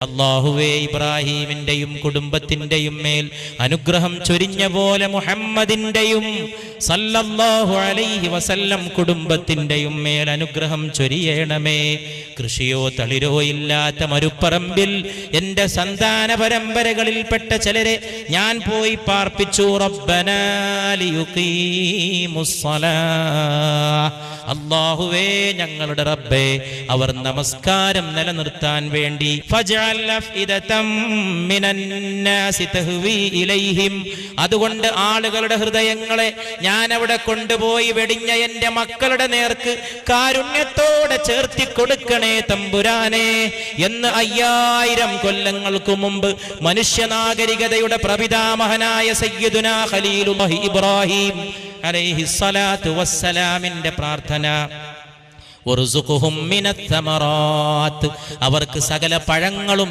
അല്ലാഹുവേ, ഇബ്രാഹീമിന്റെയും കുടുംബത്തിന്റെയും മേൽ അനുഗ്രഹം ചൊരിഞ്ഞ പോലെ മുഹമ്മദിന്റെയും സല്ലല്ലാഹു അലൈഹി വസല്ലം കുടുംബത്തിന്റെയും മേൽ അനുഗ്രഹം ചൊരിയണമേ. കൃഷിയോ തളിരോ ഇല്ലാത്ത മരുപ്പറമ്പിൽ എൻ്റെ സന്താന പരമ്പരകളിൽപ്പെട്ട ചിലരെ ഞാൻ പോയി പാർപ്പിച്ചു. റബ്ബനാ ലിയുഖീമുസ്സലാഹ്, അല്ലാഹുവേ ഞങ്ങളുടെ റബ്ബേ, അവർ നമസ്കാരം നിലനിർത്താൻ വേണ്ടി അതുകൊണ്ട് ആളുകളുടെ ഹൃദയങ്ങളെ ഞാൻ അവിടെ കൊണ്ടുപോയി വെടിഞ്ഞ എൻ്റെ മക്കളുടെ നേർക്ക് കാരുണ്യത്തോടെ ചേർത്തി കൊടുക്കണേ തമ്പുരാനെ എന്ന് 5000 കൊല്ലങ്ങൾക്ക് മുമ്പ് മനുഷ്യനാഗരികതയുടെ പ്രപിതാമഹനായ സയ്യിദുനാ ഖലീലുല്ലാഹി ഇബ്രാഹിം അലൈഹിസ്സലാത്തു വസ്സലാമിന്റെ പ്രാർത്ഥന. വർസുഖുഹും മിനത്ത് തമറാത്ത്, അവർക്ക് സകല പഴങ്ങളും